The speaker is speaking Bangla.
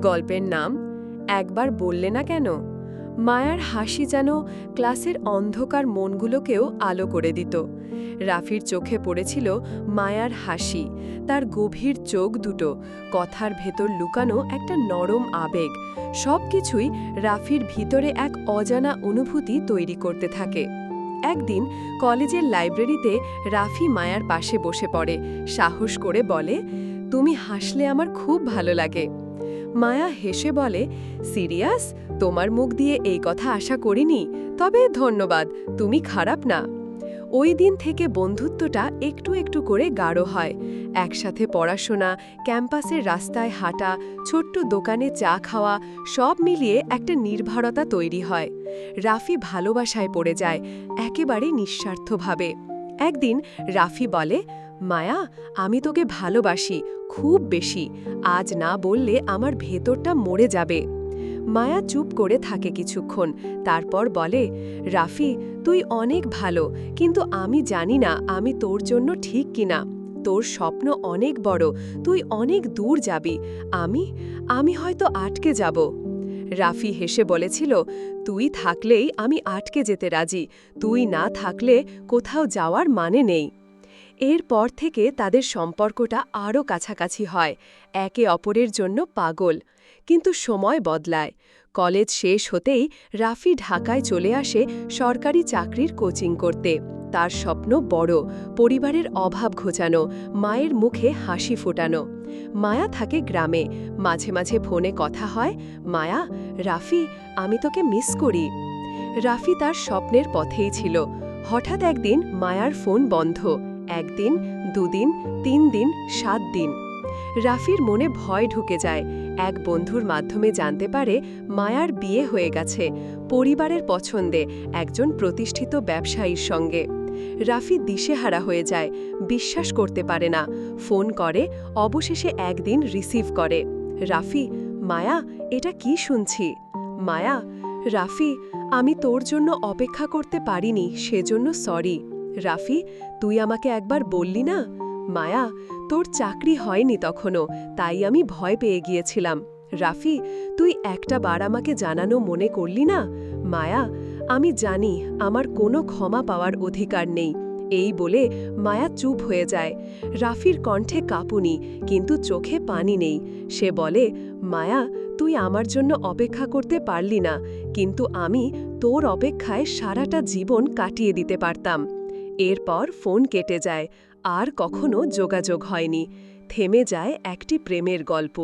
গল্পের নাম একবার বললে না কেন। মায়ার হাসি যেন ক্লাসের অন্ধকার মনগুলোকেও আলো করে দিত। রাফির চোখে পড়েছিল মায়ার হাসি, তার গভীর চোখ দুটো, কথার ভেতর লুকানো একটা নরম আবেগ, সবকিছুই রাফির ভিতরে এক অজানা অনুভূতি তৈরি করতে থাকে। একদিন কলেজের লাইব্রেরিতে রাফি মায়ার পাশে বসে পড়ে, সাহস করে বলে, তুমি হাসলে আমার খুব ভালো লাগে। মায়া হেসে বলে, সিরিয়াস? তোমার মুখ দিয়ে এই কথা আশা করিনি, তবে ধন্যবাদ, তুমি খারাপ না। ওই দিন থেকে বন্ধুত্বটা একটু একটু করে গাঢ় হয়। একসাথে পড়াশোনা, ক্যাম্পাসের রাস্তায় হাঁটা, ছোট্ট দোকানে চা খাওয়া, সব মিলিয়ে একটা নির্ভরতা তৈরি হয়। রাফি ভালোবাসায় পড়ে যায়, একেবারে নিঃস্বার্থভাবে। একদিন রাফি বলে, মায়া, আমি তোকে ভালোবাসি, খুব বেশি। আজ না বললে আমার ভেতরটা মরে যাবে। মায়া চুপ করে থাকে কিছুক্ষণ, তারপর বলে, রাফি, তুই অনেক ভালো, কিন্তু আমি জানি না আমি তোর জন্য ঠিক কিনা। তোর স্বপ্ন অনেক বড়, তুই অনেক দূর যাবি, আমি হয়তো আটকে যাব। রাফি হেসে বলেছিল, তুই থাকলেই আমি আটকে যেতে রাজি, তুই না থাকলে কোথাও যাওয়ার মানে নেই। এরপর থেকে তাদের সম্পর্কটা আরও কাছাকাছি হয়, একে অপরের জন্য পাগল। কিন্তু সময় বদলায়। কলেজ শেষ হতেই রাফি ঢাকায় চলে আসে সরকারি চাকরির কোচিং করতে। তার স্বপ্ন বড়, পরিবারের অভাব ঘোচানো, মায়ের মুখে হাসি ফোটানো। মায়া থাকে গ্রামে, মাঝে মাঝে ফোনে কথা হয়, মায়া, রাফি, আমি তোকে মিস করি। রাফি তার স্বপ্নের পথেই ছিল। হঠাৎ একদিন মায়ার ফোন বন্ধ। একদিন, দুদিন, 3 দিন, 7 দিন। রাফির মনে ভয় ঢুকে যায়। এক বন্ধুর মাধ্যমে জানতে পারে মায়ার বিয়ে হয়ে গেছে, পরিবারের পছন্দে, একজন প্রতিষ্ঠিত ব্যবসায়ীর সঙ্গে। রাফি দিশেহারা হয়ে যায়, বিশ্বাস করতে পারে না। ফোন করে, অবশেষে একদিন রিসিভ করে। রাফি, মায়া, এটা কি শুনছি? মায়া, রাফি, আমি তোর জন্য অপেক্ষা করতে পারিনি, সেজন্য সরি। রাফি, তুই আমাকে একবার বললি না? মায়া, তোর চাকরি হয়নি তখনও, তাই আমি ভয় পেয়ে গিয়েছিলাম। রাফি, তুই একটা বার আমাকে জানানো মনে করলি না? মায়া, আমি জানি আমার কোনো ক্ষমা পাওয়ার অধিকার নেই। এই বলে মায়া চুপ হয়ে যায়। রাফির কণ্ঠে কাঁপুনি, কিন্তু চোখে পানি নেই। সে বলে, মায়া, তুই আমার জন্য অপেক্ষা করতে পারলি না, কিন্তু আমি তোর অপেক্ষায় সারাটা জীবন কাটিয়ে দিতে পারতাম। এরপর ফোন কেটে যায়, আর কখনো যোগাযোগ হয়নি। থেমে যায় একটি প্রেমের গল্প।